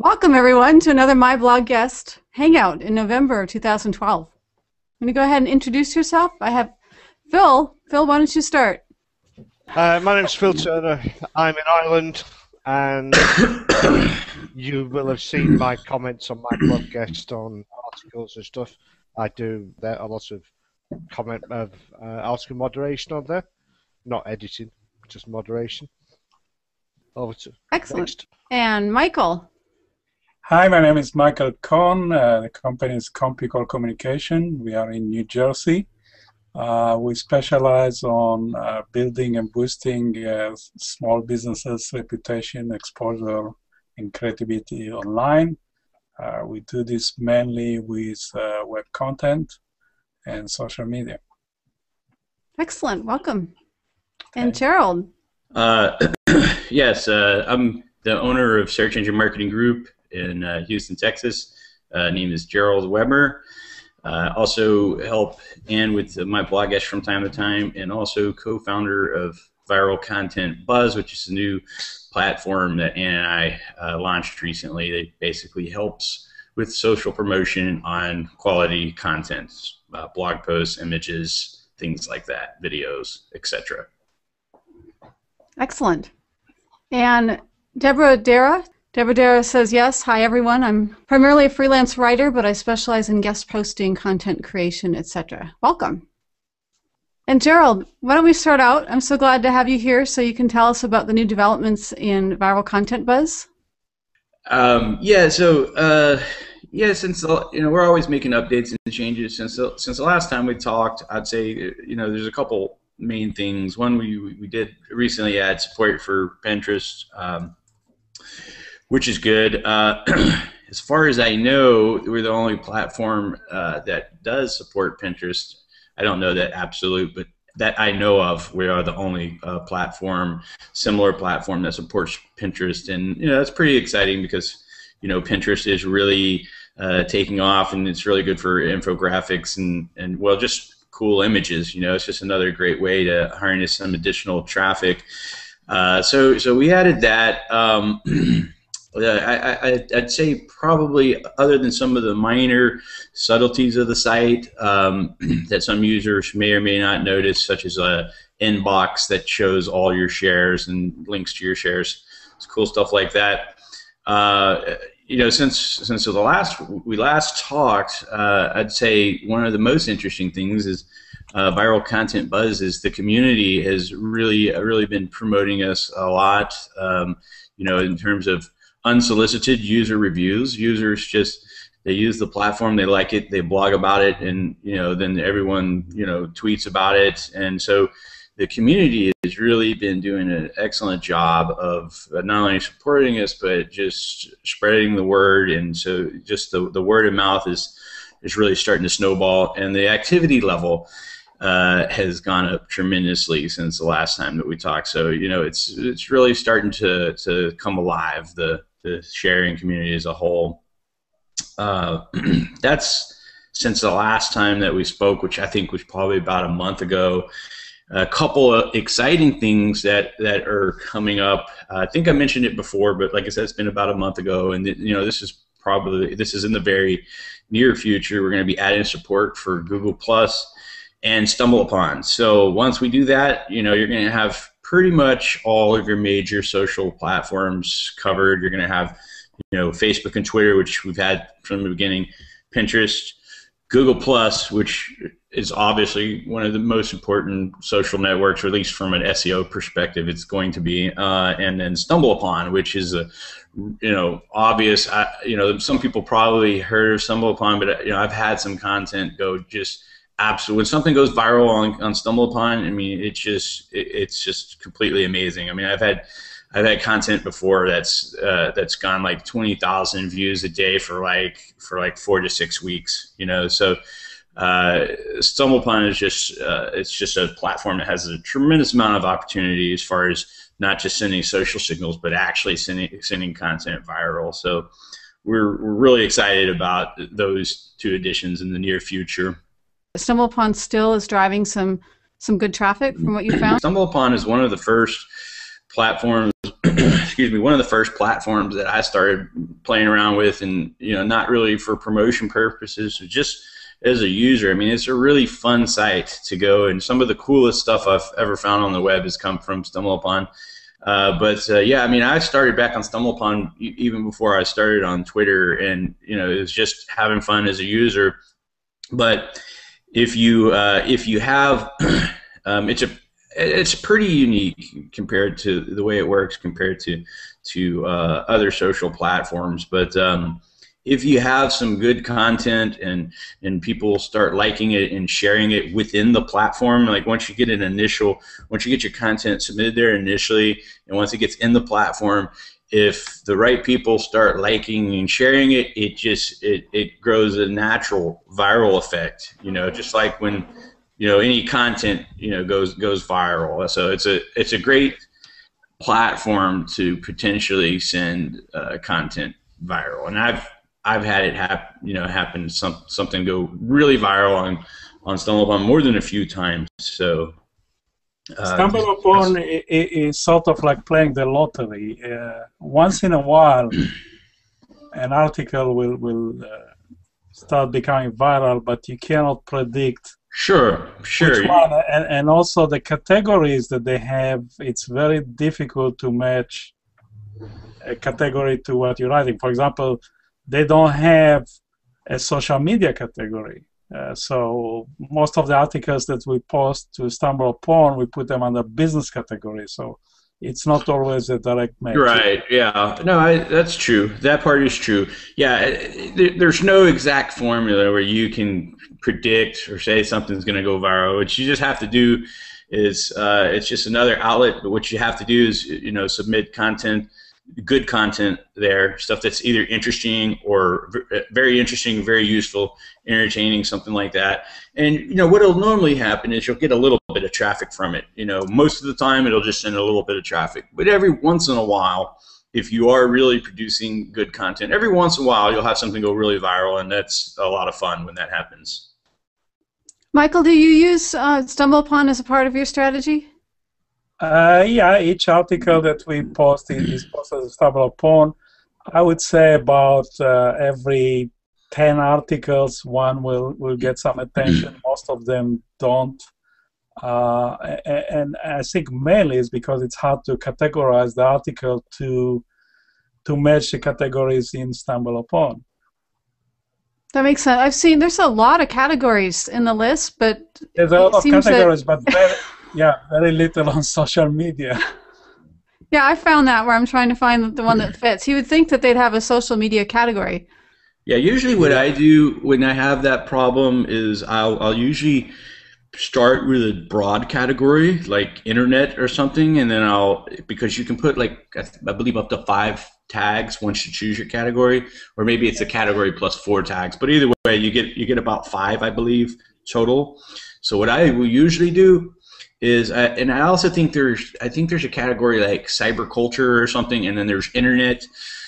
Welcome, everyone, to another MyBlogGuest Hangout in November 2012. I'm going to go ahead and introduce yourself. I have Phil. Phil, why don't you start? My name's Phil Turner. I'm in Ireland, and you will have seen my comments on MyBlogGuest on articles and stuff. I do there a lot of article moderation on there, not editing, just moderation. Over to Excellent. Next. And Michael. Hi, my name is Michael Cohn. The company is Compical Communication. We are in New Jersey. We specialize on building and boosting small businesses' reputation, exposure, and credibility online. We do this mainly with web content and social media. Excellent. Welcome. And Gerald. Yes, I'm the owner of Search Engine Marketing Group in Houston, Texas. Name is Gerald Weber. Also help Ann with MyBlogGuest from time to time, and also co-founder of Viral Content Buzz, which is a new platform that Ann and I launched recently that basically helps with social promotion on quality content, blog posts, images, things like that, videos, etc. Excellent. And Dera says, yes, hi everyone. I'm primarily a freelance writer, but I specialize in guest posting, content creation, etc. Welcome. And Gerald, why don't we start out? I'm so glad to have you here so you can tell us about the new developments in Viral Content Buzz. Since we're always making updates and changes. Since the last time we talked, I'd say there's a couple main things. One, we did recently add support for Pinterest, which is good. As far as I know, we're the only platform that does support Pinterest. I don't know that absolute, but that I know of, we are the only similar platform that supports Pinterest, and that's pretty exciting because Pinterest is really taking off, and it's really good for infographics and well, just cool images. It's just another great way to harness some additional traffic. So we added that. I'd say probably, other than some of the minor subtleties of the site that some users may or may not notice, such as a inbox that shows all your shares and links to your shares, it's cool stuff like that. Since we last talked, I'd say one of the most interesting things is Viral Content Buzz is the community has really been promoting us a lot. In terms of unsolicited user reviews. Users they use the platform, they like it, they blog about it, and then everyone tweets about it, and so the community has really been doing an excellent job of not only supporting us but just spreading the word, and so just the word of mouth is really starting to snowball, and the activity level has gone up tremendously since the last time that we talked. So it's really starting to come alive, the sharing community as a whole. That's since the last time that we spoke, which I think was probably about a month ago. A couple of exciting things that are coming up. I think I mentioned it before, but like I said, it's been about a month ago, and this is in the very near future. We're going to be adding support for Google Plus and StumbleUpon. So once we do that, you're going to have pretty much all of your major social platforms covered. You're going to have, Facebook and Twitter, which we've had from the beginning, Pinterest, Google Plus, which is obviously one of the most important social networks, or at least from an SEO perspective, it's going to be, and then StumbleUpon, which is obvious. Some people probably heard of StumbleUpon, but I've had some content go just absolutely. When something goes viral on StumbleUpon, I mean, it's just completely amazing. I mean, I've had content before that's gone like 20,000 views a day for like 4 to 6 weeks. So StumbleUpon is it's just a platform that has a tremendous amount of opportunity as far as not just sending social signals, but actually sending content viral. So we're really excited about those two additions in the near future. StumbleUpon still is driving some good traffic from what you found? StumbleUpon is one of the first platforms, excuse me, one of the first platforms that I started playing around with, and not really for promotion purposes, just as a user. I mean, it's a really fun site to go, and some of the coolest stuff I've ever found on the web has come from StumbleUpon. Yeah, I mean, I started back on StumbleUpon even before I started on Twitter, and it was just having fun as a user. But if you have, it's pretty unique compared to the way it works compared to other social platforms. But if you have some good content and people start liking it and sharing it within the platform, like once you get your content submitted there initially, and once it gets in the platform, if the right people start liking and sharing it, it grows a natural viral effect. Just like when any content goes viral. So it's a great platform to potentially send content viral, and I've had it happen something go really viral on StumbleUpon more than a few times. So StumbleUpon is sort of like playing the lottery. Once in a while, an article will start becoming viral, but you cannot predict Sure. which one. And also the categories that they have, it's very difficult to match a category to what you're writing. For example, they don't have a social media category. So most of the articles that we post to StumbleUpon, we put them under business category. So it's not always a direct match. Right. Yeah. No, that's true. That part is true. Yeah. There's no exact formula where you can predict or say something's going to go viral. What you just have to do is it's just another outlet. But what you have to do is submit content, good content there, stuff that's either interesting or very interesting, very useful, entertaining, something like that. And what'll normally happen is you'll get a little bit of traffic from it. Most of the time it'll just send a little bit of traffic, but every once in a while, if you are really producing good content, every once in a while you'll have something go really viral, and that's a lot of fun when that happens. Michael, do you use StumbleUpon as a part of your strategy? Yeah, each article that we post is posted as StumbleUpon. I would say about every 10 articles, one will get some attention. Most of them don't. And I think mainly is because it's hard to categorize the article to match the categories in StumbleUpon. That makes sense. I've seen there's a lot of categories in the list, but there's a lot of categories, but very little on social media. Yeah, I found that where I'm trying to find the one that fits. You would think that they'd have a social media category. Yeah, usually what I do when I have that problem is I'll usually start with a broad category like internet or something, and then because you can put I believe up to 5 tags once you choose your category, or maybe it's a category plus 4 tags. But either way, you get about 5, I believe, total. So what I will usually do is, and I also think there's a category like cyber culture or something, and then there's internet.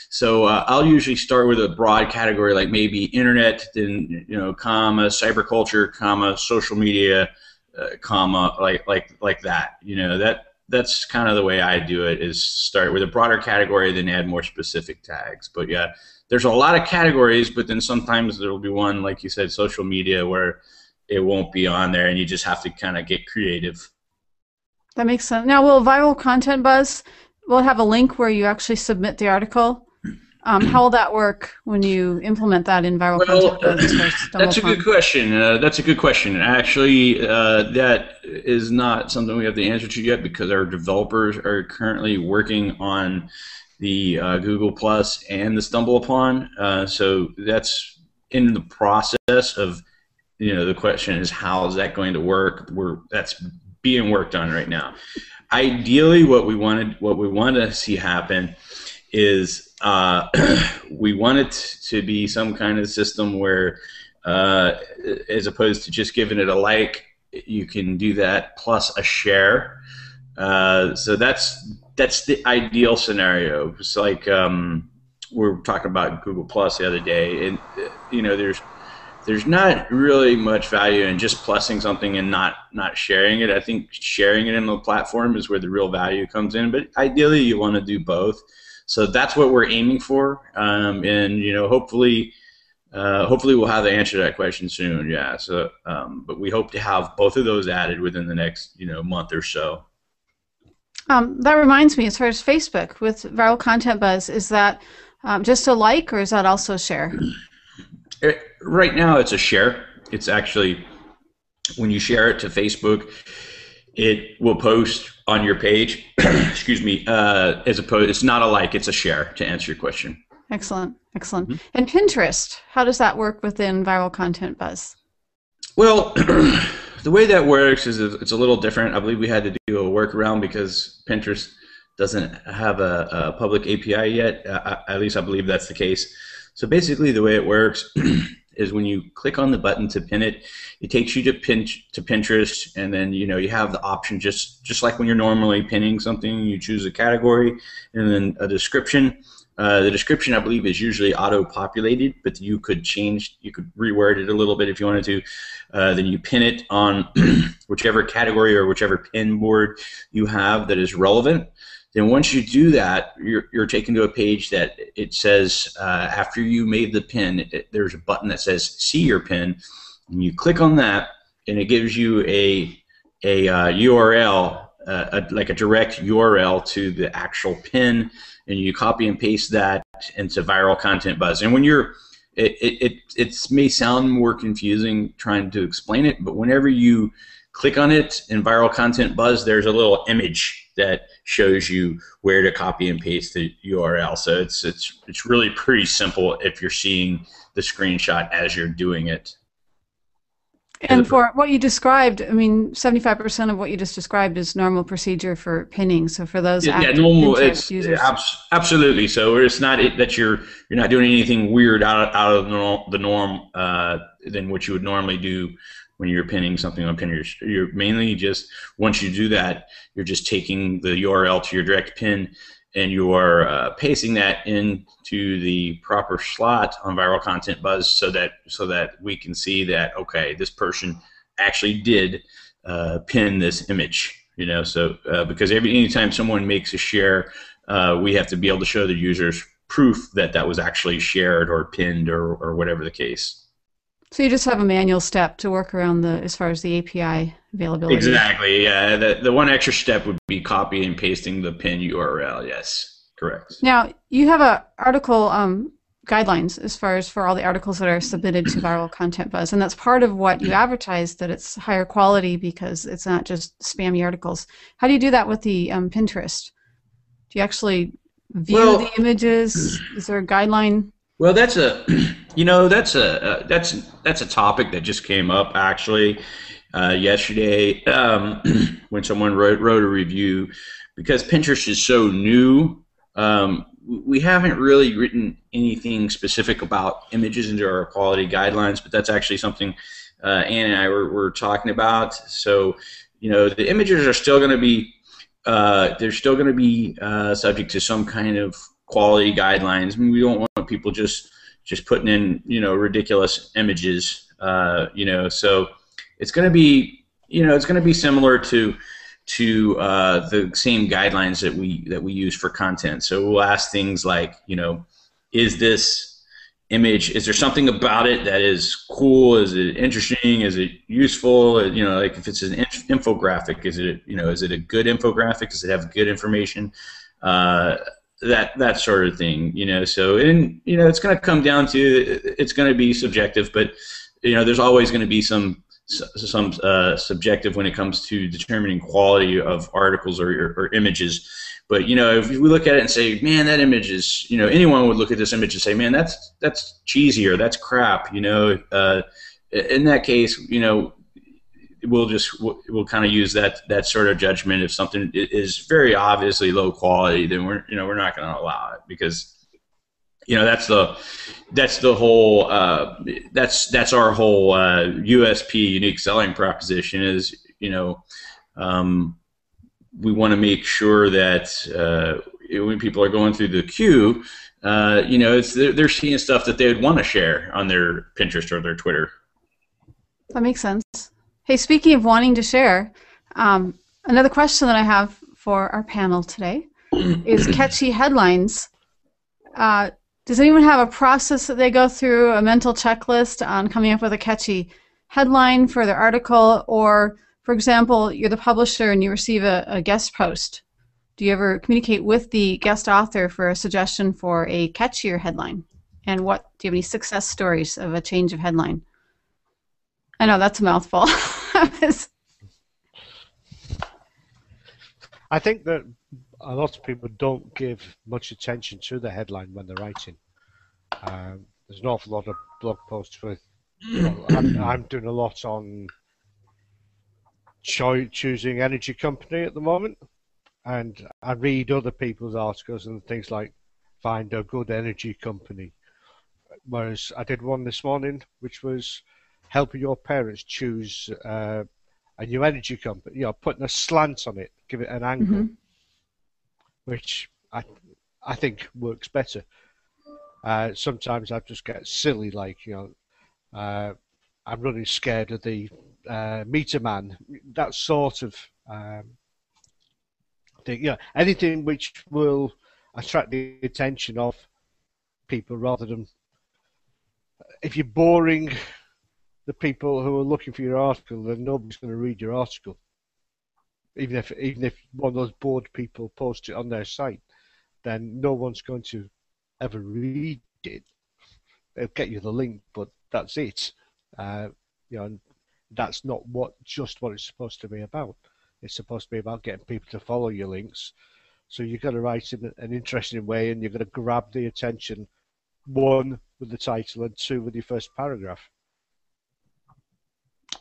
So I'll usually start with a broad category like maybe internet, then comma cyber culture, comma social media, comma like that. That's kind of the way I do it, is start with a broader category, then add more specific tags. But yeah, there's a lot of categories, but then sometimes there will be one, like you said, social media, where it won't be on there, and you just have to kind of get creative. That makes sense. Now, will Viral Content Buzz will it have a link where you actually submit the article? How will that work when you implement that in Viral Content Buzz? That's a good question. Actually, that is not something we have the answer to yet, because our developers are currently working on the Google Plus and the StumbleUpon. So that's in the process of, the question is, how is that going to work? That's being worked on right now. Ideally, what we want to see happen is we want it to be some kind of system where, as opposed to just giving it a like, you can do that plus a share. So that's the ideal scenario. It's like we were talking about Google Plus the other day, and there's not really much value in just plussing something and not sharing it. I think sharing it in the platform is where the real value comes in. But ideally, you want to do both. So that's what we're aiming for, and hopefully we'll have the answer to that question soon. Yeah. So, but we hope to have both of those added within the next month or so. That reminds me, as far as Facebook with Viral Content Buzz, is that just a like, or is that also share? Right now, it's a share. It's actually, when you share it to Facebook, it will post on your page. Excuse me. As opposed, it's not a like; it's a share. To answer your question. Excellent, excellent. Mm-hmm. And Pinterest, how does that work within Viral Content Buzz? Well, the way that works is it's a little different. I believe we had to do a workaround because Pinterest doesn't have a public API yet. At least I believe that's the case. So basically, the way it works is when you click on the button to pin it, it takes you to Pinterest, and then you have the option just like when you're normally pinning something. You choose a category and then a description. The description, I believe, is usually auto-populated, but you could reword it a little bit if you wanted to. Then you pin it on whichever category or whichever pin board you have that is relevant. Then once you do that, you're taken to a page that it says, after you made the pin, there's a button that says see your pin, and you click on that, and it gives you a URL, like a direct URL to the actual pin, and you copy and paste that into Viral Content Buzz. And when it may sound more confusing trying to explain it, but whenever you click on it in Viral Content Buzz, there's a little image that shows you where to copy and paste the URL. So it's really pretty simple if you're seeing the screenshot as you're doing it. And for what you described, I mean, 75% of what you just described is normal procedure for pinning. So for those normal, it's users. Absolutely. So it's not that you're not doing anything weird out of the norm than what you would normally do when you're pinning something on Pinterest. You're mainly just, once you do that, you're just taking the URL to your direct pin, and you are pasting that into the proper slot on Viral Content Buzz, so that we can see that, okay, this person actually did pin this image. So because anytime someone makes a share, we have to be able to show the users proof that was actually shared or pinned or whatever the case. So you just have a manual step to work around as far as the API availability. Exactly. Yeah. The one extra step would be copying and pasting the pin URL. Yes, correct. Now you have a article guidelines as far as for all the articles that are submitted to Viral Content Buzz, and that's part of what you advertise, that it's higher quality because it's not just spammy articles. How do you do that with the Pinterest? Do you actually view the images? Is there a guideline? Well, that's a topic that just came up actually yesterday when someone wrote a review, because Pinterest is so new. We haven't really written anything specific about images into our quality guidelines, but that's actually something Ann and I were talking about. So the images are still going to be subject to some kind of quality guidelines. I mean, we don't want people just putting in ridiculous images. So it's going to be similar to the same guidelines that we use for content. So we'll ask things like, is this image, is there something about it that is cool? Is it interesting? Is it useful? Like if it's an infographic, is it a good infographic? Does it have good information? That sort of thing, So it's going to come down to, it's going to be subjective, but there's always going to be some subjective when it comes to determining quality of articles or images. But if we look at it and say, man, that image is, anyone would look at this image and say, man, that's cheesy or that's crap. In that case, we'll kind of use that sort of judgment. If something is very obviously low quality, then we're not going to allow it, because that's the whole that's our whole USP, unique selling proposition, is we want to make sure that when people are going through the queue, they're seeing stuff that they would want to share on their Pinterest or their Twitter. That makes sense. Hey, speaking of wanting to share, another question that I have for our panel today is Catchy Headlines. Does anyone have a process that they go through, a mental checklist on coming up with a catchy headline for their article? Or, for example, you're the publisher and you receive a guest post. Do you ever communicate with the guest author for a suggestion for a catchier headline? And do you have any success stories of a change of headline? I know that's a mouthful. I think that a lot of people don't give much attention to the headline when they're writing. There's an awful lot of blog posts with. I'm doing a lot on choosing energy company at the moment, and I read other people's articles and things like find a good energy company. Whereas I did one this morning, which was helping your parents choose a new energy company. Putting a slant on it, give it an angle, which I think works better. Sometimes I just get silly, like I'm running scared of the meter man. That sort of thing. Anything which will attract the attention of people, rather than if you're boring the people who are looking for your article, then nobody's going to read your article. Even if one of those bored people post it on their site, then no one's going to ever read it. They'll get you the link, but that's it. And that's not just what it's supposed to be about. It's supposed to be about getting people to follow your links. So you've got to write in an interesting way, and you're going to grab the attention, one, with the title, and two, with your first paragraph.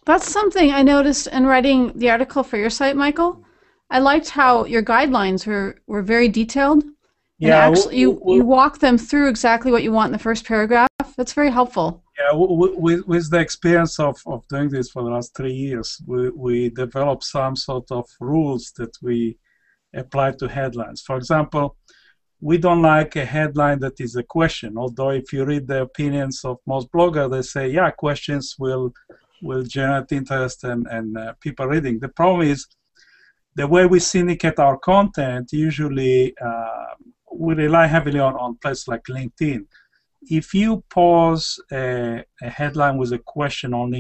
That's something I noticed in writing the article for your site, Michael. I liked how your guidelines were very detailed. Yeah, and actually, you walk them through exactly what you want in the first paragraph. That's very helpful. Yeah, with the experience of doing this for the last 3 years, we developed some sort of rules that we apply to headlines. For example, we don't like a headline that is a question, although if you read the opinions of most bloggers, they say, yeah, questions will generate interest and people reading. The problem is the way we syndicate our content, usually we rely heavily on places like LinkedIn. If you pose a headline with a question on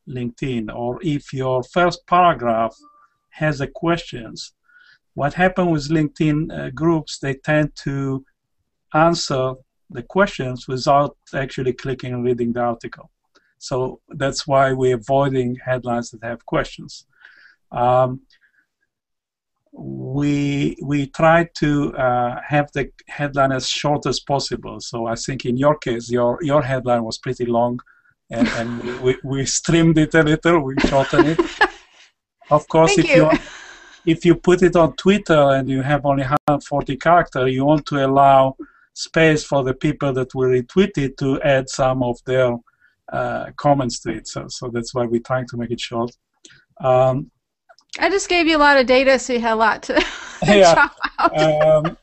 LinkedIn, or if your first paragraph has a questions, what happens with LinkedIn groups, they tend to answer the questions without actually clicking and reading the article. So that's why we're avoiding headlines that have questions. We try to have the headline as short as possible. So I think in your case, your headline was pretty long, and we streamed it a little, we shortened it. Of course, if you put it on Twitter and you have only 140 characters, you want to allow space for the people that will retweet it to add some of their comments to it. So that's why we're trying to make it short. I just gave you a lot of data, so you had a lot to chop out.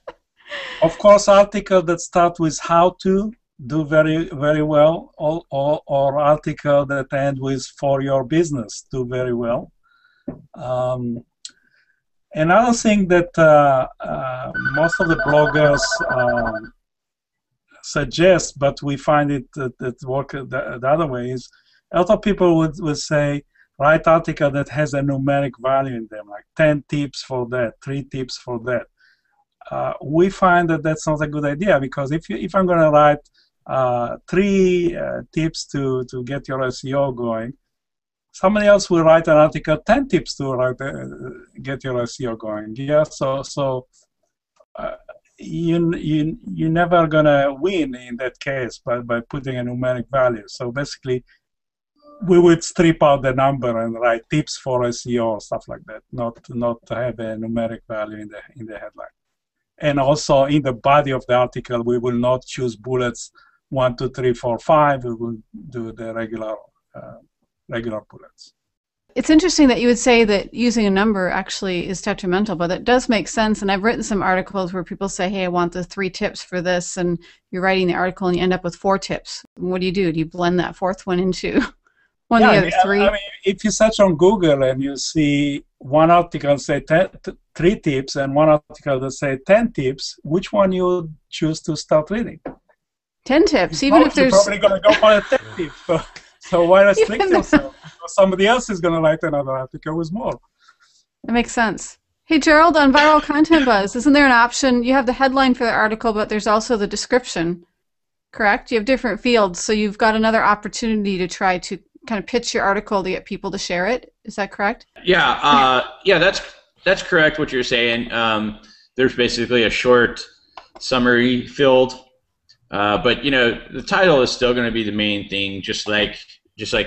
Of course, articles that start with how to do very, very well, or articles that end with for your business do very well. Another thing that most of the bloggers suggest, but we find it that work the other way, is a lot of people would say, write article that has a numeric value in them, like 10 tips for that, 3 tips for that. We find that that's not a good idea, because if I'm going to write 3 tips to get your SEO going, somebody else will write an article 10 tips to get your SEO going. Yeah, so you're never gonna win in that case by putting a numeric value. So basically, we would strip out the number and write tips for SEO or stuff like that, not to have a numeric value in the headline. And also in the body of the article, we will not choose bullets 1, 2, 3, 4, 5. We will do the regular bullets. It's interesting that you would say that using a number actually is detrimental, but it does make sense. And I've written some articles where people say, hey, I want the 3 tips for this, and you're writing the article and you end up with 4 tips. What do? Do you blend that 4th one into one of the other 3? I mean, if you search on Google and you see one article say 3 tips and one article that say 10 tips, which one you choose to start reading? 10 tips, even if there's... You're probably going to go for a 10 tip. So why restrict yourself? Somebody else is going to write another article with more. That makes sense. Hey, Gerald, on Viral Content Buzz, isn't there an option? You have the headline for the article, but there's also the description, correct? You have different fields, so you've got another opportunity to try to kind of pitch your article to get people to share it. Is that correct? Yeah, that's correct what you're saying. There's basically a short summary field, but the title is still going to be the main thing, just like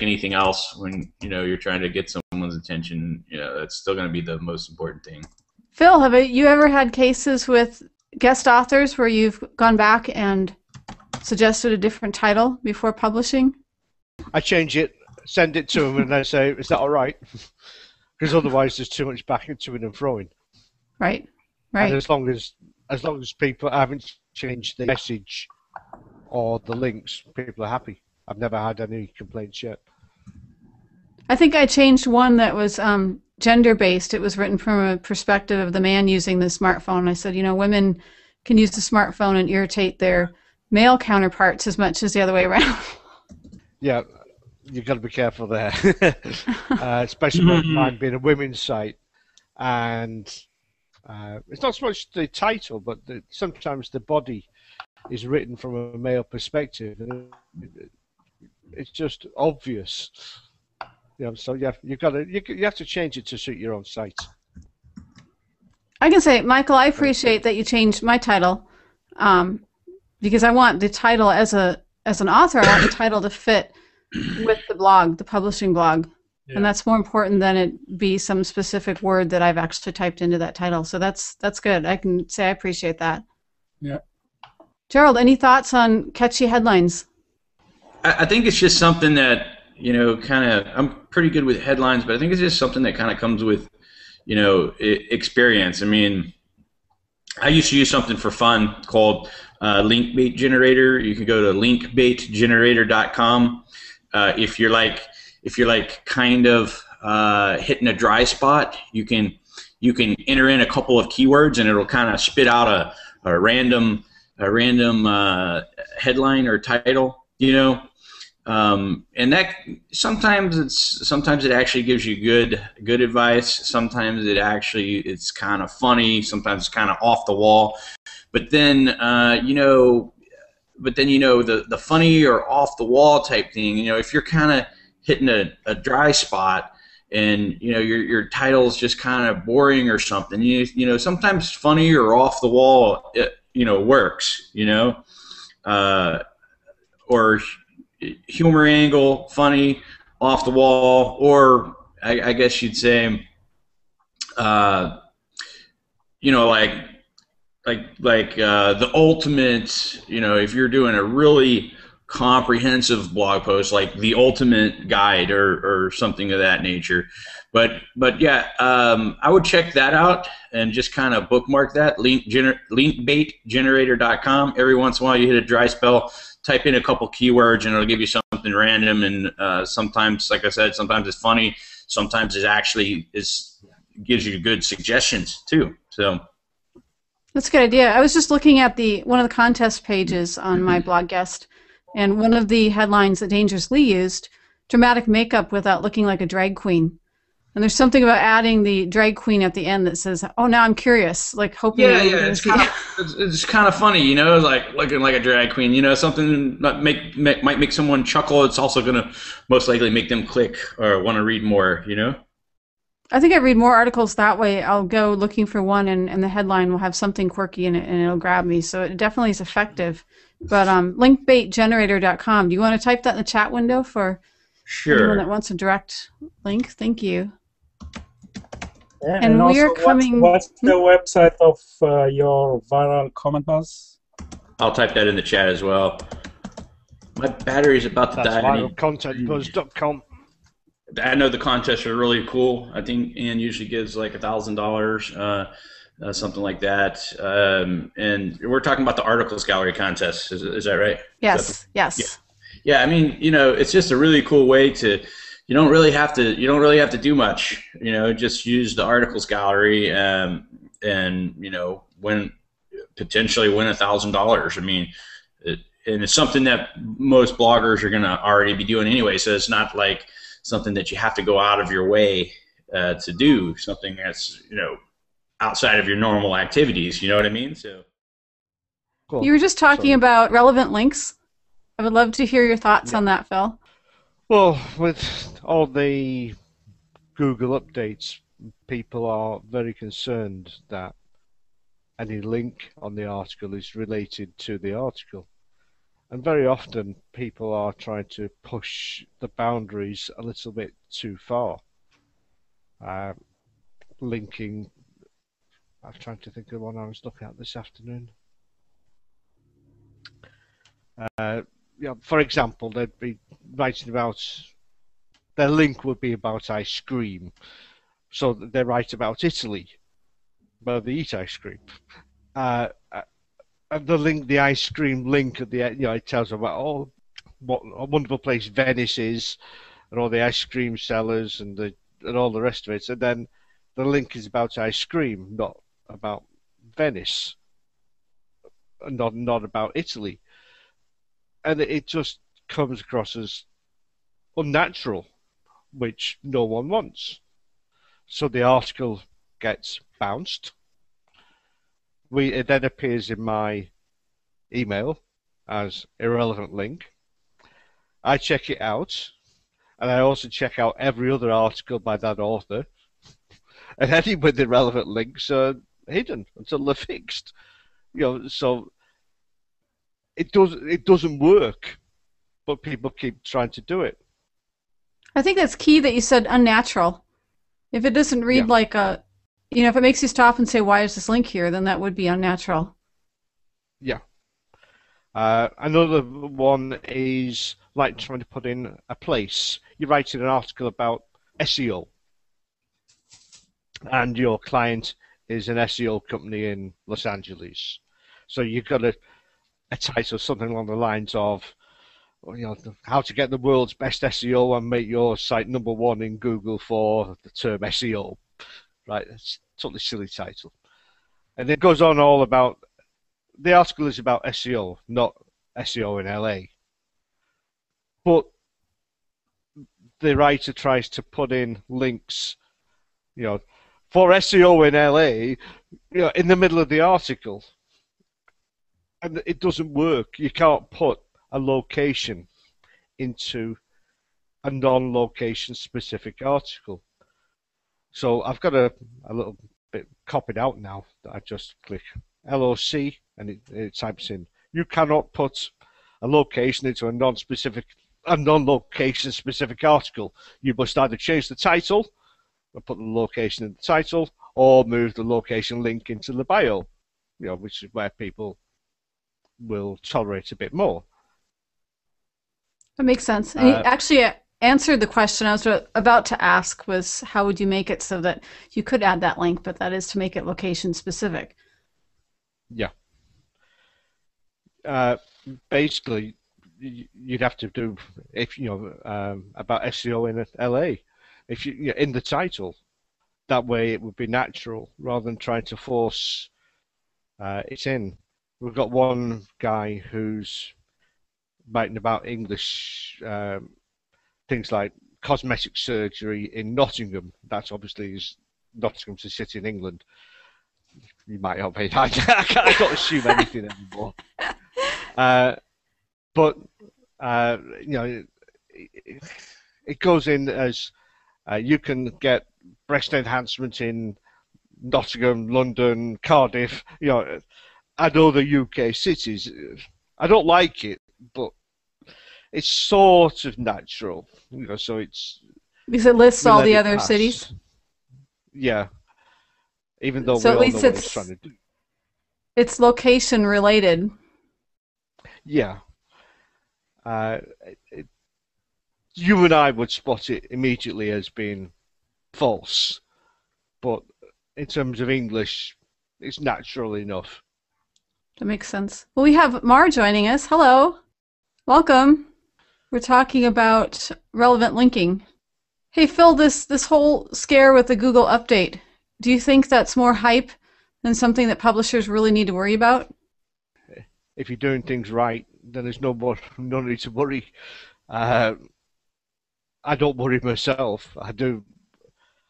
anything else. When you're trying to get someone's attention, that's still going to be the most important thing. Phil, have you ever had cases with guest authors where you've gone back and suggested a different title before publishing? I change it, send it to them, and they say, "Is that all right?" Because otherwise, there's too much back into it and throwing. Right. And as long as people haven't changed the message or the links, people are happy. I've never had any complaints yet. I think I changed one that was gender-based. It was written from a perspective of the man using the smartphone. I said, women can use the smartphone and irritate their male counterparts as much as the other way around. Yeah, you've got to be careful there, especially with mine being a women's site. And it's not so much the title, but sometimes the body is written from a male perspective. And it's just obvious. So you have to change it to suit your own site. I can say, Michael, I appreciate that you changed my title, because I want the title as an author. I want the title to fit with the blog, the publishing blog, and that's more important than it be some specific word that I've actually typed into that title. So that's good. I can say I appreciate that. Yeah. Gerald, any thoughts on catchy headlines? I think it's just something that, I'm pretty good with headlines, but I think it's just something that kind of comes with, experience. I mean, I used to use something for fun called link bait generator. You can go to linkbaitgenerator.com. If you're kind of hitting a dry spot, you can enter in a couple of keywords and it'll kind of spit out a random headline or title, and that sometimes it actually gives you good advice. Sometimes it's kind of funny. Sometimes it's kind of off the wall. But then the funny or off the wall type thing, if you're kind of hitting a dry spot and your title's just kind of boring or something, sometimes funny or off the wall works, or humor angle, funny, off the wall, or I guess you'd say, the ultimate, if you're doing a really comprehensive blog post, like the ultimate guide or something of that nature. But yeah, I would check that out and just kind of bookmark that, linkbaitgenerator.com. Every once in a while you hit a dry spell, type in a couple keywords and it'll give you something random, and sometimes, like I said, sometimes it's funny, sometimes it actually gives you good suggestions too. So that's a good idea. I was just looking at one of the contest pages on MyBlogGuest, and one of the headlines that Dangerously used, dramatic makeup without looking like a drag queen. And there's something about adding the drag queen at the end that says, "Oh, now I'm curious," like hoping. Yeah, it's kind of funny, like looking like a drag queen. Something that might make someone chuckle. It's also going to most likely make them click or want to read more. I think I read more articles that way. I'll go looking for one, and the headline will have something quirky in it, and it'll grab me. So it definitely is effective. But linkbaitgenerator.com. Do you want to type that in the chat window for anyone that wants a direct link? Thank you. Yeah, and we are coming. What's the website of your Viral Comment Buzz? I'll type that in the chat as well. My battery's about to die. Viralcontentbuzz.com. I know the contests are really cool. I think Ann usually gives like $1,000, something like that. And we're talking about the articles gallery contest. Is that right? Yes. Yeah. Yes. Yeah. I mean, it's just a really cool way to. You don't really have to do much. Just use the articles gallery, and potentially win $1,000. I mean, and it's something that most bloggers are going to already be doing anyway. So it's not like something that you have to go out of your way to do. Something that's outside of your normal activities. You know what I mean? So Cool. You were just talking about relevant links. I would love to hear your thoughts on that, Phil. Well, with all the Google updates, people are very concerned that any link on the article is related to the article. And very often people are trying to push the boundaries a little bit too far. Linking, I'm trying to think of the one I was looking at this afternoon. For example, they'd be writing about, their link would be about ice cream. So they write about Italy, where they eat ice cream. And the ice cream link at the end, it tells them about what a wonderful place Venice is, and all the ice cream sellers and all the rest of it. And then the link is about ice cream, not about Venice, and not about Italy. And it just comes across as unnatural, which no one wants. So the article gets bounced. It then appears in my email as irrelevant link. I check it out, and I also check out every other article by that author. And any with the relevant links are hidden until they're fixed. So it doesn't work, but people keep trying to do it. I think that's key that you said unnatural. If it doesn't read like a, if it makes you stop and say, why is this link here, then that would be unnatural. Yeah. Another one is like trying to put in a place. You're writing an article about SEO, and your client is an SEO company in Los Angeles. So you've got a title, something along the lines of, how to get the world's best SEO and make your site #1 in Google for the term SEO. Right, it's a totally silly title. And it goes on all about, the article is about SEO, not SEO in LA. But the writer tries to put in links, for SEO in LA, in the middle of the article. And it doesn't work. You can't put a location into a non-location specific article. So I've got a little bit copied out now that I just click LOC and it types in, you cannot put a location into a non-location specific article. You must either change the title and put the location in the title, or move the location link into the bio, which is where people will tolerate a bit more. That makes sense. And you actually answered the question I was about to ask, was how would you make it so that you could add that link, but that is to make it location specific. Yeah. Basically, you'd have to do, if about SEO in LA, if you in the title. That way it would be natural rather than trying to force it in. We've got one guy who's writing about English things like cosmetic surgery in Nottingham. That's obviously Nottingham's a city in England. You might have made. I can't assume anything anymore. But it goes in as you can get breast enhancement in Nottingham, London, Cardiff, and other UK cities. I don't like it, but it's sort of natural, so it's... Because it lists all the other cities? Yeah. Even though so we at all least know what it's trying to do. It's location related. Yeah. you and I would spot it immediately as being false. But in terms of English, it's natural enough. That makes sense. Well, we have Mar joining us. Hello. Welcome. We're talking about relevant linking. Hey, Phil, this whole scare with the Google update, do you think that's more hype than something that publishers really need to worry about? If you're doing things right, then there's no need to worry. I don't worry myself.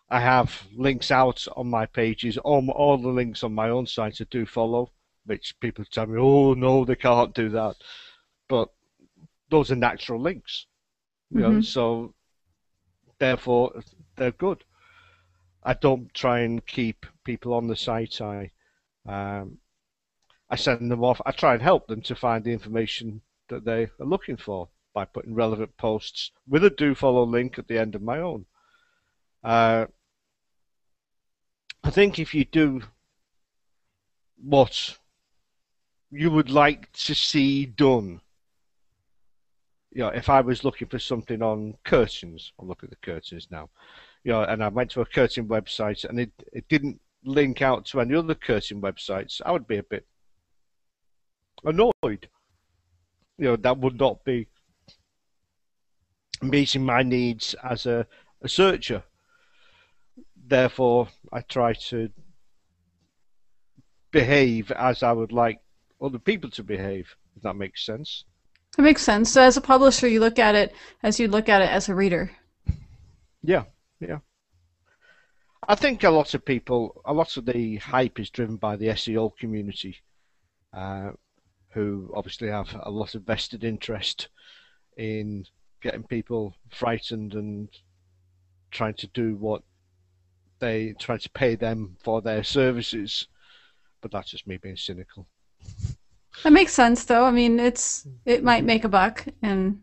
I have links out on my pages. All the links on my own site I do follow, which people tell me, oh no, they can't do that. But those are natural links, you know, so therefore they're good. I don't try and keep people on the site. I send them off. I try and help them to find the information that they are looking for by putting relevant posts with a do follow link at the end of my own. I think if you do what you would like to see done, you know, if I was looking for something on curtains, I'll look at the curtains now, you know, and I went to a curtain website and it didn't link out to any other curtain websites, I would be a bit annoyed. You know, that would not be meeting my needs as a searcher. Therefore, I try to behave as I would like other people to behave, if that makes sense. It makes sense. So as a publisher, you look at it as you'd look at it as a reader. Yeah, yeah. I think a lot of the hype is driven by the SEO community, who obviously have a lot of vested interest in getting people frightened and trying to do what they try to pay them for their services. But that's just me being cynical. That makes sense, though. I mean, it might make a buck, and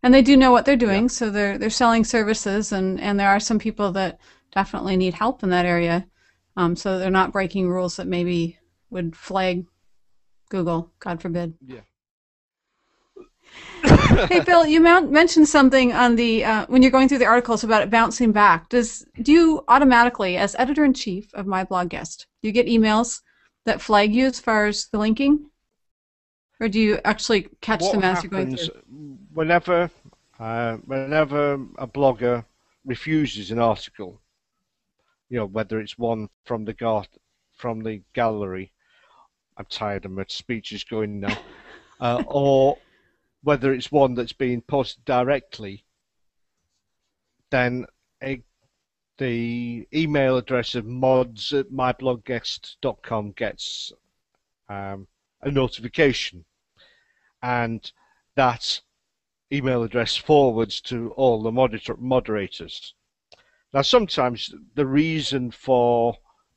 they do know what they're doing, so they're selling services, and there are some people that definitely need help in that area. So they're not breaking rules that maybe would flag Google, God forbid. Yeah. Hey, Bill, you mentioned something on the when you're going through the articles about it bouncing back. Do you automatically, as editor-in-chief of MyBlogGuest, do you get emails that flag you as far as the linking? Or do you actually catch them as you're going through? Whenever a blogger refuses an article, you know, whether it's one from the gallery, I'm tired of my speeches going now, or whether it's one that's being posted directly, then the email address of mods@myblogguest.com gets a notification, and that email address forwards to all the moderators. Now, sometimes the reason for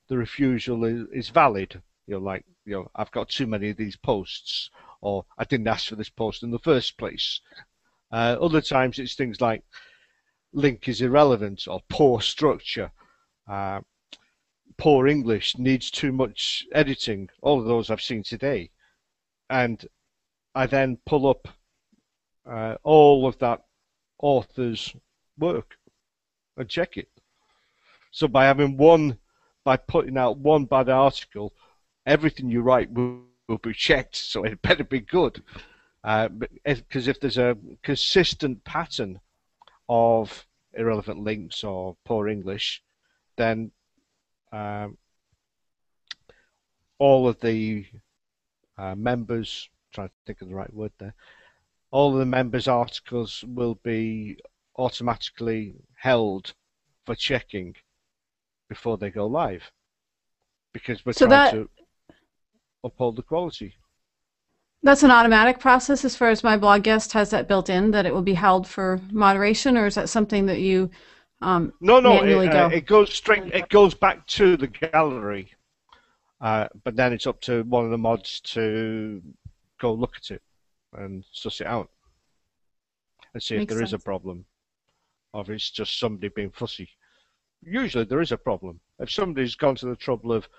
the refusal is valid. You know, like, you know, I've got too many of these posts, or I didn't ask for this post in the first place. Other times it's things like link is irrelevant, or poor structure, poor English, needs too much editing. All of those I've seen today. And I then pull up all of that author's work and check it. So by putting out one bad article, everything you write will be checked, so it better be good. Because if there's a consistent pattern of irrelevant links or poor English, then all of the members, trying to think of the right word there, all of the members' articles will be automatically held for checking before they go live, because we're trying to uphold the quality. That's an automatic process as far as MyBlogGuest has that built in, that it will be held for moderation, or is that something that you manually go? It goes straight. It goes back to the gallery, but then it's up to one of the mods to go look at it and suss it out and see if there is a problem, or if it's just somebody being fussy. Usually there is a problem. If somebody's gone to the trouble of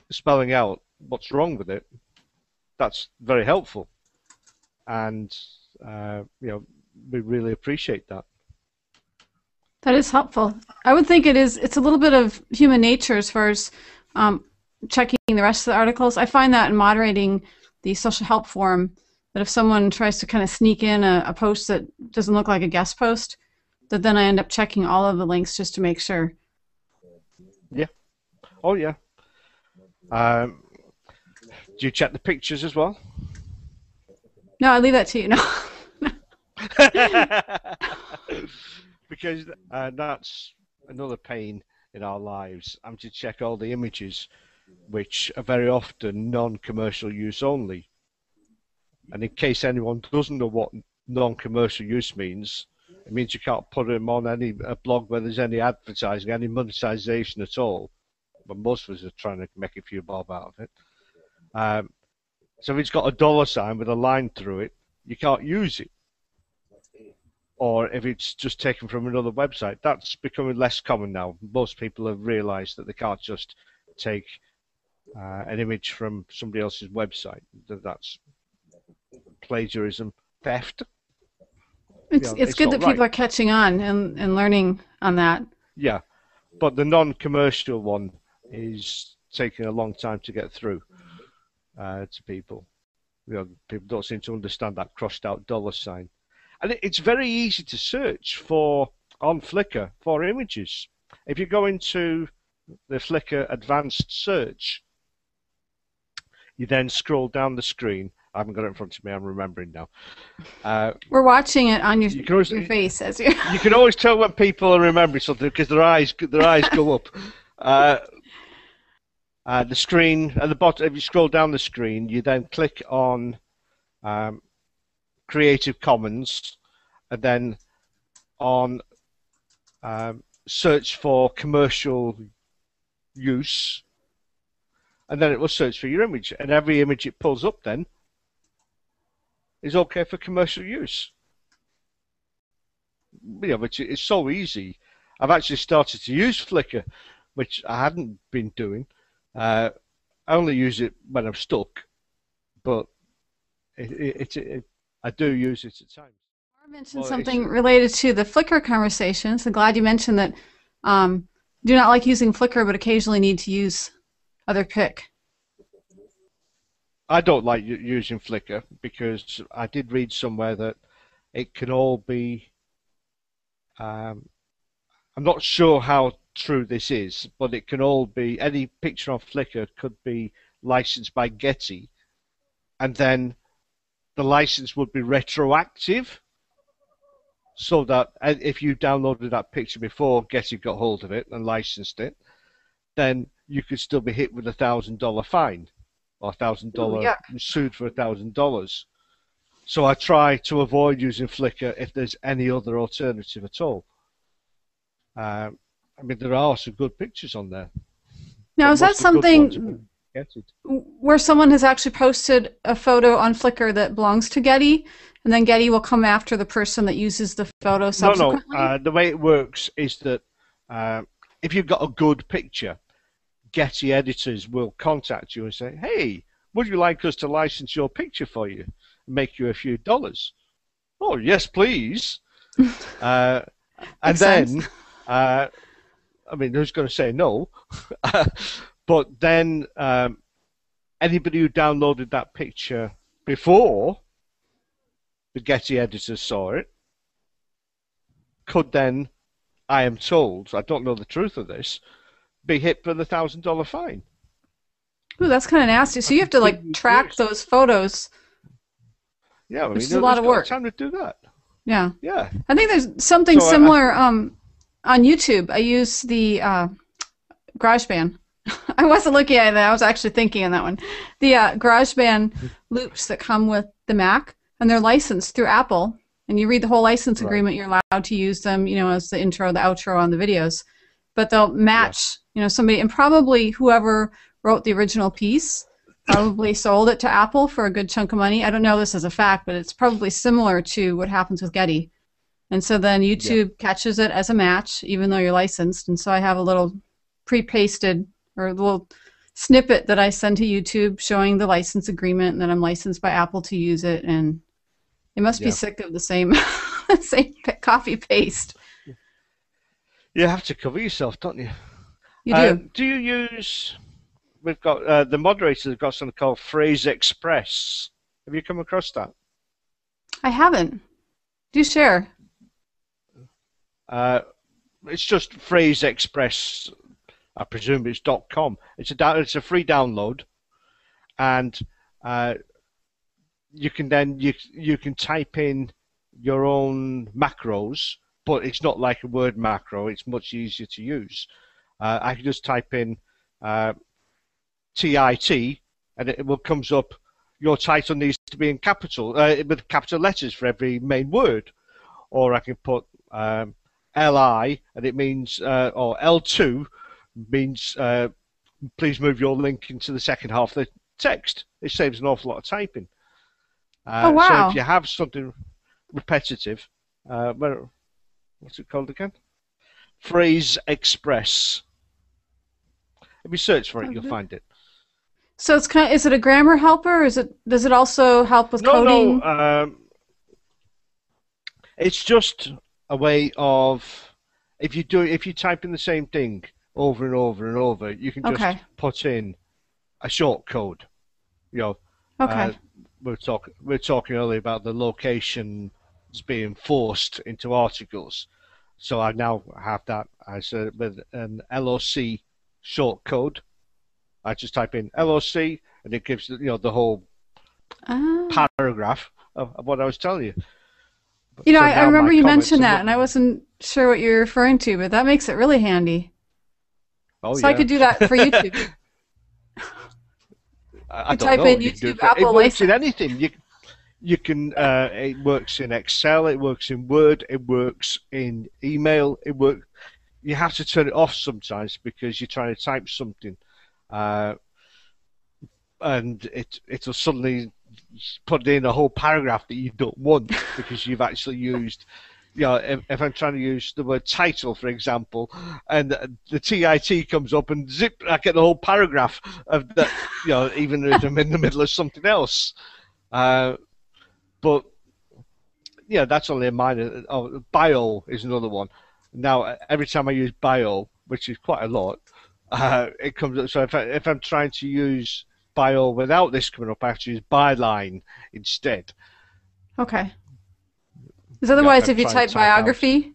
spelling out what's wrong with it, that's very helpful. And you know, we really appreciate that. That is helpful. I would think it's a little bit of human nature as far as checking the rest of the articles. I find that in moderating the social help forum, that if someone tries to kind of sneak in a post that doesn't look like a guest post, that then I end up checking all of the links just to make sure. Yeah. Oh, yeah. Do you check the pictures as well? No, I leave that to you. No. Because that's another pain in our lives. I'm to check all the images, which are very often non-commercial use only. And in case anyone doesn't know what non-commercial use means, it means you can't put them on any blog where there's any advertising, any monetization at all. But most of us are trying to make a few bob out of it. So if it's got a $sign with a line through it, you can't use it. Or if it's just taken from another website, that's becoming less common now. Most people have realized that they can't just take an image from somebody else's website. That's plagiarism, theft. It's good that people are catching on and learning on that. Yeah, but the non-commercial one is taking a long time to get through to people. People don't seem to understand that crossed out $sign. And it's very easy to search for on Flickr for images. If you go into the Flickr advanced search, you then scroll down the screen. I haven't got it in front of me, I'm remembering now. We're watching it on your face as you. You can always tell when people are remembering something because their eyes go up. The screen at the bottom, if you scroll down the screen, you then click on Creative Commons, and then on search for commercial use, and then it will search for your image, and every image it pulls up then is okay for commercial use. Which is so easy. I've actually started to use Flickr, which I hadn't been doing. I only use it when I'm stuck, but I do use it at times. I mentioned something related to the Flickr conversation, so glad you mentioned that. Do not like using Flickr, but occasionally need to use other pick. I don't like using Flickr because I did read somewhere that it can all be. I'm not sure how true this is, but it can all be, any picture on Flickr could be licensed by Getty, and then the license would be retroactive, so that if you downloaded that picture before Getty got hold of it and licensed it, then you could still be hit with a $1,000 fine or $1,000 sued for $1,000. So I try to avoid using Flickr if there's any other alternative at all. I mean, there are some good pictures on there. Now, is that something where someone has actually posted a photo on Flickr that belongs to Getty, and then Getty will come after the person that uses the photo subsequently? No. The way it works is that if you've got a good picture, Getty editors will contact you and say, hey, would you like us to license your picture for you and make you a few dollars? Oh, yes, please. And then, I mean, who's going to say no? But then anybody who downloaded that picture before the Getty editors saw it could then, I am told, I don't know the truth of this, be hit for the $1,000 fine. Ooh, that's kind of nasty. So you have to like track those photos. Yeah, I mean, which is a lot of work. Time to do that. Yeah. Yeah. I think there's something similar on YouTube. I use the GarageBand. I wasn't looking at that. I was actually thinking on that one. The GarageBand loops that come with the Mac, and they're licensed through Apple. And you read the whole license agreement, you're allowed to use them, you know, as the intro, the outro on the videos. But they'll match, you know, somebody, and probably whoever wrote the original piece probably sold it to Apple for a good chunk of money. I don't know this as a fact, but it's probably similar to what happens with Getty. And so then YouTube catches it as a match, even though you're licensed. And so I have a little pre-pasted or a little snippet that I send to YouTube showing the license agreement and that I'm licensed by Apple to use it. And they must be sick of the same Say copy paste. You have to cover yourself, don't you? You do. Do you use? We've got the moderators have got something called Phrase Express. Have you come across that? I haven't. Do share. It's just Phrase Express. I presume it's .com. It's a free download, and you can you can type in your own macros, but it's not like a word macro. It's much easier to use. I can just type in TIT, and it will comes up. Your title needs to be in capital with capital letters for every main word, or I can put LI, and it means or L2 means please move your link into the second half of the text. It saves an awful lot of typing. Oh wow! So if you have something repetitive, what's it called again? Phrase Express. If you search for it, you'll find it. So it's is it a grammar helper? Or does it also help with coding? No. It's just a way of if you type in the same thing over and over and over, you can just put in a short code. You know. Okay. We're talking earlier about the locations being forced into articles, so I now have that as with an LOC short code. I just type in LOC, and it gives the whole paragraph of what I was telling you. You know, I remember you mentioned that, and I wasn't sure what you're referring to, but that makes it really handy. Oh, so yeah. I could do that for YouTube. I don't know. In YouTube, Apple it works in anything. You can. It works in Excel. It works in Word. It works in email. You have to turn it off sometimes because you're trying to type something, and it'll suddenly put in a whole paragraph that you don't want because you've actually used. If I'm trying to use the word title, for example, and the TIT comes up and zip, I get the whole paragraph of that, even if I'm in the middle of something else. But, that's only a minor. Oh, bio is another one. Now, every time I use bio, which is quite a lot, it comes up. So if I'm trying to use bio without this coming up, I have to use byline instead. Okay. Because otherwise, if you type biography,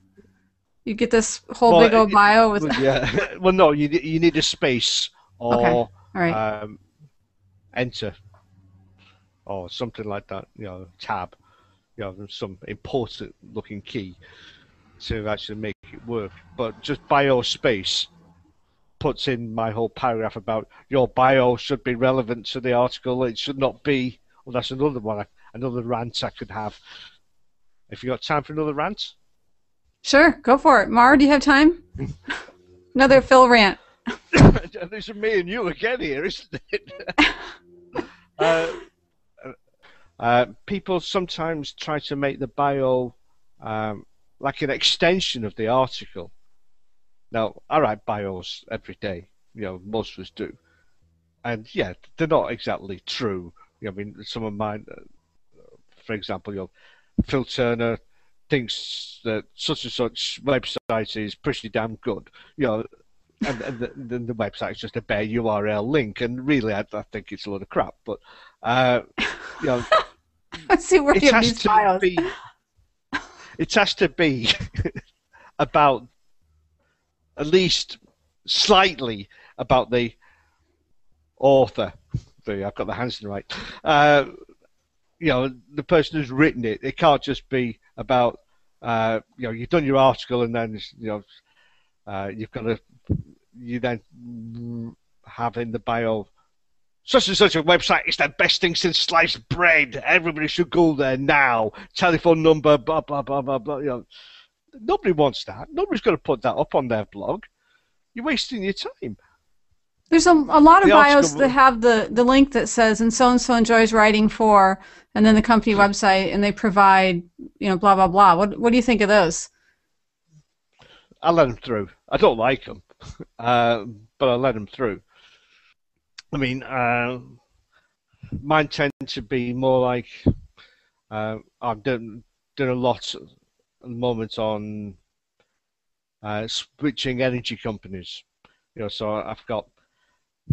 you get this whole big old bio with. Yeah. Well, no, you need a space or enter or something like that. Tab. Some important looking key to actually make it work. But just bio space puts in my whole paragraph about your bio should be relevant to the article. It should not be. Well, that's another one. Another rant I could have. If you got time for another rant? Sure, go for it. Mar, do you have time? Another Phil rant. This is me and you again here, isn't it? People sometimes try to make the bio like an extension of the article. Now, I write bios every day. Most of us do. And yeah, they're not exactly true. I mean, some of mine, for example, Phil Turner thinks that such and such website is pretty damn good, and the website is just a bare URL link, and really, I think it's a load of crap. But let's see where you have these files. It has to be about at least slightly about the author. I've got the Hansen right. The person who's written it. It can't just be about you've done your article and then you've got to then have in the bio such and such a website is the best thing since sliced bread. Everybody should go there now. Telephone number, blah blah blah blah blah. Nobody wants that. Nobody's going to put that up on their blog. You're wasting your time. There's a lot of bios that have the link that says, and so enjoys writing for, and then the company website, and they provide, blah, blah, blah. What do you think of those? I let them through. I don't like them, but I let them through. I mean, mine tend to be more like, I've done a lot at the moment on switching energy companies. So I've got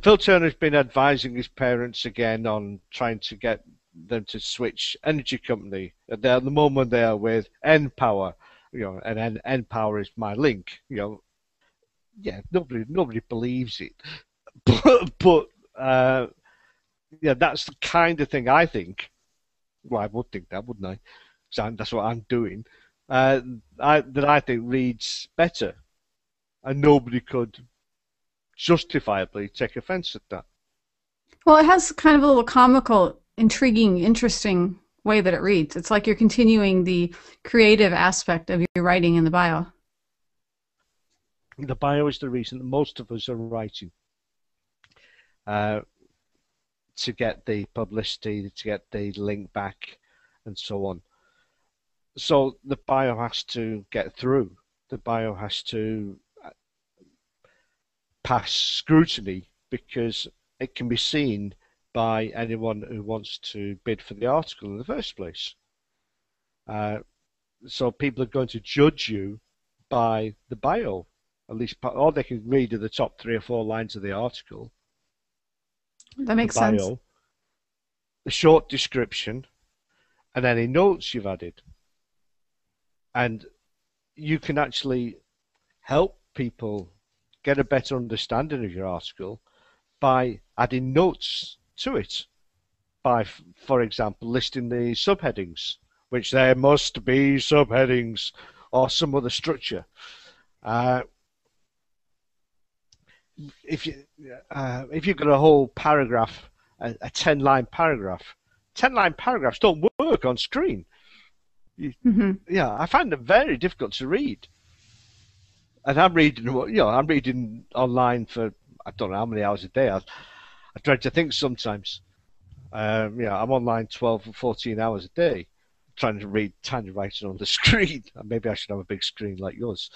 Phil Turner's been advising his parents again on trying to get them to switch energy company. At the moment they are with N-Power, and N-Power is my link. Yeah, nobody believes it, but yeah, that's the kind of thing I think. Well, I would think that, wouldn't I? So that's what I'm doing. That I think reads better, and nobody could justifiably take offence at that. Well, it has kind of a little comical, intriguing, interesting way that it reads. It's like you're continuing the creative aspect of your writing in the bio. The bio is the reason that most of us are writing. To get the publicity, to get the link back, and so on. So the bio has to get through. The bio has to pass scrutiny because it can be seen by anyone who wants to bid for the article in the first place. So people are going to judge you by the bio, at least, or they can read the top 3 or 4 lines of the article. That makes the bio, sense. The short description, and any notes you've added. And you can actually help people get a better understanding of your article by adding notes to it. By, for example, listing the subheadings, which there must be subheadings or some other structure. If you've got a whole paragraph, a 10-line paragraph, 10-line paragraphs don't work on screen. Yeah, I find them very difficult to read. And I'm reading, I'm reading online for I don't know how many hours a day. I try to think sometimes. I'm online 12 or 14 hours a day, trying to read tiny writing on the screen. Maybe I should have a big screen like yours.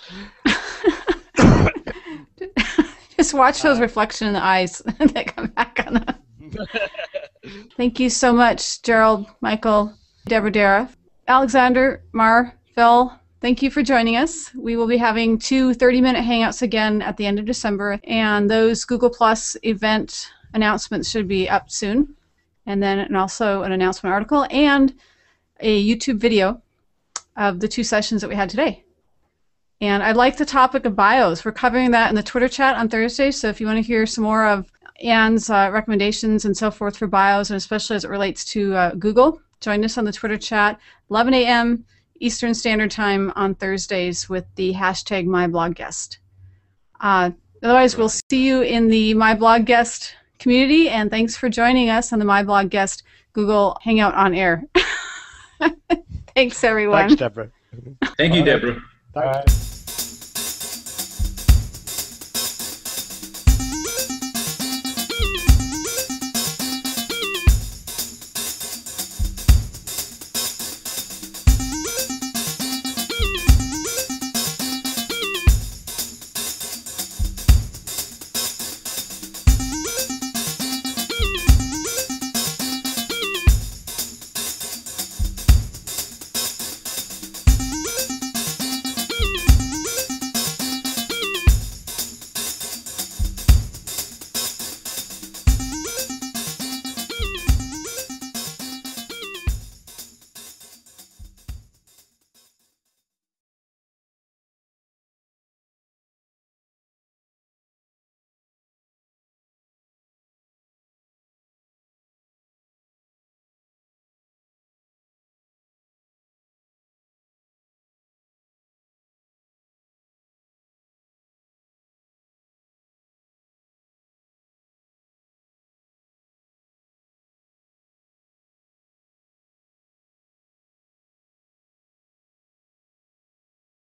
Just watch those reflections in the eyes that come back on them. Thank you so much, Gerald, Michael, Deborah, Dera, Alexander, Mar, Phil. Thank you for joining us. We will be having 2 30-minute Hangouts again at the end of December, and those Google Plus event announcements should be up soon. And also an announcement article and a YouTube video of the 2 sessions that we had today. And I like the topic of bios. We're covering that in the Twitter chat on Thursday, so if you want to hear some more of Anne's recommendations and so forth for bios, and especially as it relates to Google, join us on the Twitter chat, 11 a.m. Eastern Standard Time on Thursdays with the hashtag MyBlogGuest. Otherwise, we'll see you in the MyBlogGuest community, and thanks for joining us on the MyBlogGuest Google Hangout on Air. Thanks, everyone. Thanks, Deborah. Thank you, Deborah. Thanks.